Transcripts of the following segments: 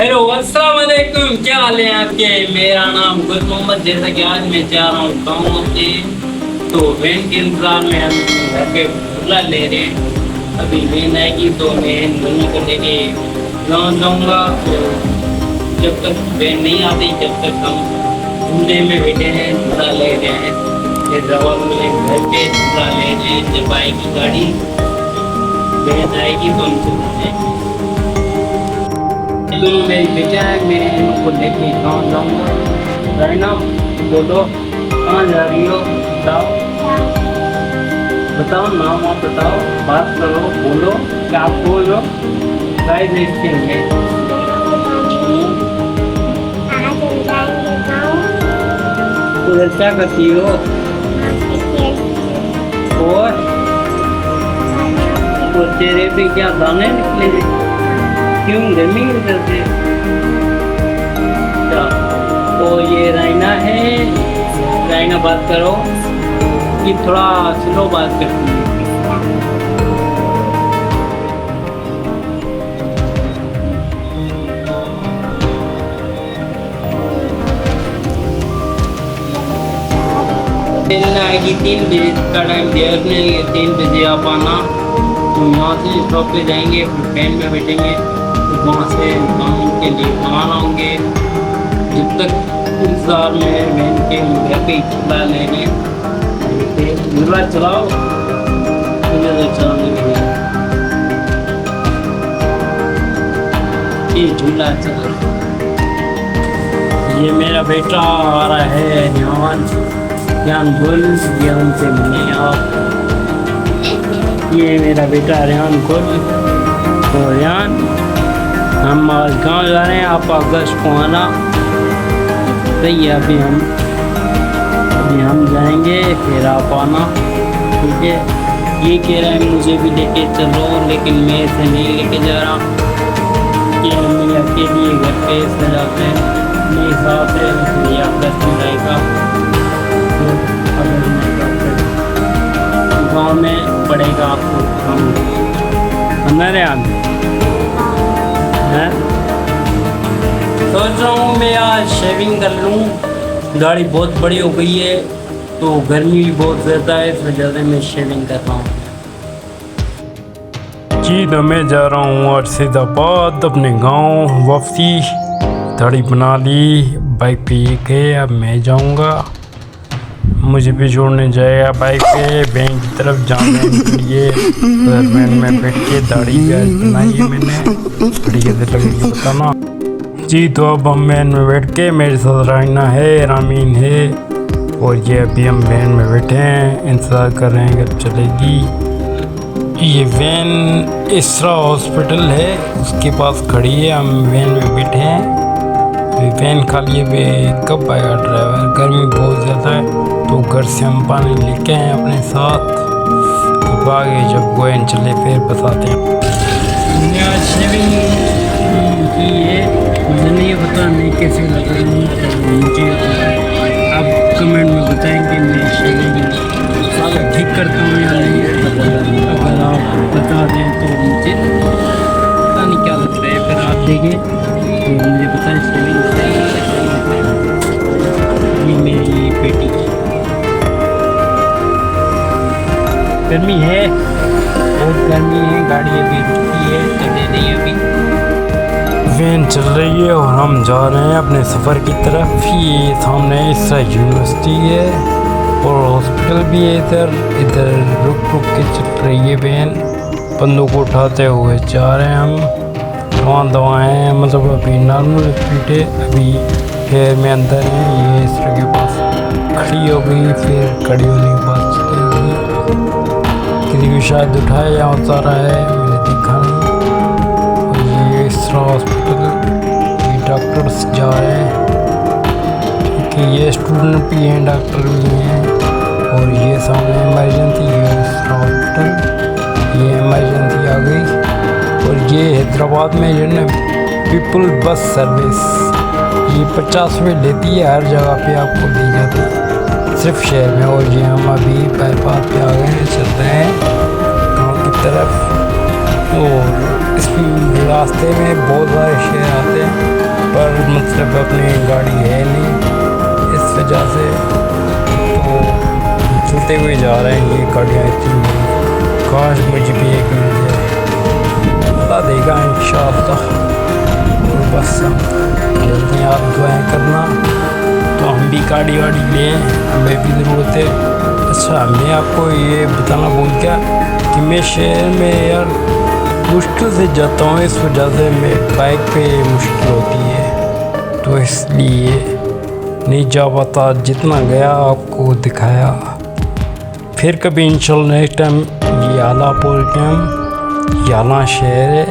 Hello अस्सलाम वालेकुम, क्या हाल है आपके। मेरा नाम गुल मोहम्मद। जैसा कि आज मैं जा रहा हूँ गाँव अपने, तो वैन के इंतजार में हम घर पे खुला ले रहे हैं। अभी वैन आएगी तो मैं दोनों को लेके गाँव जाऊँगा। तो जब तक वैन नहीं आती जब तक हम झूले में बैठे हैं, झूला ले रहे हैं। फिर जवाब मिले घर पे झूला ले रहे हैं। जब आएगी गाड़ी, वैन आएगी तो हम चलते हैं। दोनों मेरी बेटा है, मैं इनको लेके गाँव जाऊँगा। रहना बोलो, कहाँ जा रही हो, बताओ बताओ, नाम आप बताओ, बात करो, बोलो क्या आप बोलो। गाइस देखते हैं उधर क्या करती हो। और तेरे पे क्या दाने निकले, क्यों गर्मी की वजह से। तो ये रायना है, रायना बात करो, ये थोड़ा स्लो बात करती है। ट्रेन आएगी 3 बजे का टाइम दिया उसने, 3 बजे आप आना। तो यहाँ से स्टॉप पे जाएंगे, फिर ट्रेन में बैठेंगे, वहाँ से काम के लिए खाना होंगे। जब तक इंतजार में वैन के घर पे झूला लेंगे। झूला चलाओ, मुझे तो चलाने के लिए ये झूला चला। ये मेरा बेटा आ रहा है रियान गुल, ये हमसे मिले आप। ये मेरा बेटा रियान गुल। तो रियान, हम आज गाँव जा रहे हैं, आप अगस्त को आना। सही है, अभी हम जाएंगे, फिर आप आना, ठीक है। ये कह रहा है मुझे भी लेके चलो, लेकिन मैं इसे नहीं लेके जा रहा। कि मैं अकेले घर पे सजाते हैं मेरे साथ है, इसलिए अगस्त में रहेगा। गाँव में पड़ेगा आपको काम रियान। सोच रहा हूँ मैं आज शेविंग कर लूँ, दाढ़ी बहुत बड़ी हो गई है, तो गर्मी भी बहुत ज़्यादा है, इस वजह से मैं शेविंग कर रहा हूँ। जी तो मैं जा रहा हूँ अर्शिदाबाद अपने गांव वापसी। दाढ़ी बना ली, बाइक पे ये गए, अब मैं जाऊँगा। मुझे भी छोड़ने जाएगा बाइक पे बैंक की तरफ जाने के लिए। वैन में बैठ के दाढ़ी भी आज बनाई है मैंने, बड़ी कैसे लगेगी बताना। जी तो अब हम वैन में बैठ के, मेरे साथ राइना है, रामीन है, और ये अभी हम वैन में बैठे हैं, इंतज़ार कर रहे हैं कब चलेगी। ये वैन इसरा हॉस्पिटल है उसके पास खड़ी है, हम वैन में बैठे हैं। वैन खाली है, कब आएगा ड्राइवर। गर्मी बहुत ज़्यादा है, तो घर से हम पानी लेके आए अपने साथ। अब आगे जब वैन चले फिर बताते हैं। मैंने आज शेविंग की है, मुझे नहीं पता नहीं कैसे लग रही है। मुझे आप कमेंट में बताएं कि मैं शेविंग ठीक करता हूँ या नहीं। अगर आप बता दें तो मुझे पता नहीं क्या लगता है, फिर आप देखें तो मुझे बताएं शेविंग सही है। ये मेरी बेटी, गर्मी है, बहुत गर्मी है, गाड़ी अभी रुकी है, चले रही है अभी। वैन चल रही है और हम जा रहे हैं अपने सफ़र की तरफ। ये सामने इसरा यूनिवर्सिटी है और हॉस्पिटल भी है इधर। इधर रुक रुक के चल रही है वैन, बंदों को उठाते हुए जा रहे हैं हम। दवाएँ हैं, मतलब अभी नॉर्मल स्पीड है, अभी फेयर में अंदर है। ये इसरा के पास खड़ी हो गई, फिर खड़ी होने के बाद चलेगी। किसी को शायद उठाया या उतारा है, मैंने देखा नहीं। और ये इसरा हॉस्पिटल, ये डॉक्टर्स जा रहे हैं, ठीक है। ये स्टूडेंट भी हैं, डॉक्टर भी हैं। और ये सामने इमरजेंसी है इसरा हॉस्पिटल, ये इमरजेंसी आ गई। और ये हैदराबाद में जो है पीपल बस सर्विस, ये 50 रुपये लेती है, हर जगह पे आपको दी जाती है, सिर्फ शहर में। और ये हम अभी बाईपास पे आ गए हैं, चल रहे हैं गाँव की तरफ। और इस रास्ते में बहुत सारे शहर आते हैं। मतलब अपनी गाड़ी है नहीं, इस वजह से तो चलते हुए जा रहे हैं। ये गाड़ियाँ इतनी, काश मुझे भी एक मिल जाए, अल्लाह देगा इंशाअल्लाह। और बस जल्दी आप दुआएं करना, तो हम भी गाड़ी वाड़ी लें, हमें भी ज़रूरत है। अच्छा, मैं आपको ये बताना भूल गया कि मैं शहर में यार मुश्किल से जाता हूँ, इस वजह से मैं बाइक पे मुश्किल होती है, तो इसलिए नहीं जा पाता। जितना गया आपको दिखाया, फिर कभी इंशाल्लाह नेक्स्ट टाइम। ये आलापुर के हम याला शहर है,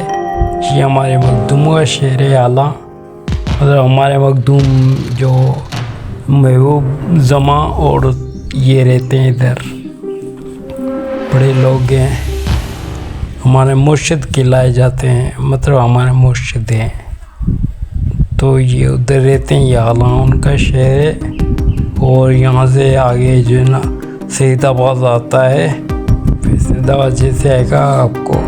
ये हमारे मखदूम का शहर है आला। मतलब हमारे मखदूम जो महबूब जमा और ये रहते हैं इधर, बड़े लोग हैं, हमारे मुर्शिद कहलाए जाते हैं, मतलब हमारे मुर्शिद हैं। तो ये उधर रहते हैं, ये आला उनका शहर है। और यहाँ से आगे जो है ना सईदाबाद आता है, फिर सईदाबाद जैसे आएगा आपको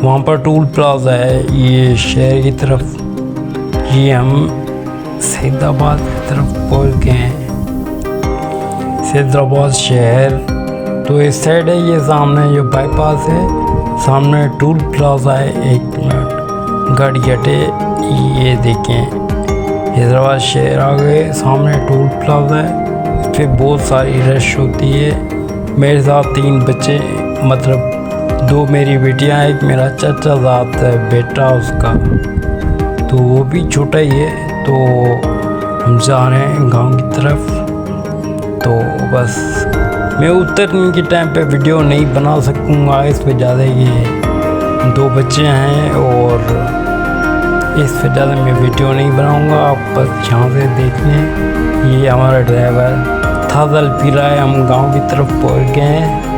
वहाँ पर टूल प्लाजा है ये शहर की तरफ। ये हम सईदाबाद की तरफ पहुँच गए हैं, सईदाबाद शहर। तो इस साइड है, ये सामने जो बाईपास है, सामने टूल प्लाजा है। 1 मिनट गाड़ी हटे, ये देखें हैदराबाद शहर आ गए, सामने टूल प्लाजा है। फिर बहुत सारी रश होती है। मेरे साथ 3 बच्चे, मतलब 2 मेरी बेटियां, एक मेरा चाचा साथ है बेटा उसका, तो वो भी छोटा ही है। तो हम जा रहे हैं गांव की तरफ। तो बस मैं उतरने के टाइम पे वीडियो नहीं बना सकूँगा, इस वजह से ये 2 बच्चे हैं और इस वजह से मैं वीडियो नहीं बनाऊँगा। आप बस यहाँ से देख लें। ये हमारा ड्राइवर थादल पी रहा है, हम गांव की तरफ पहुँच गए हैं।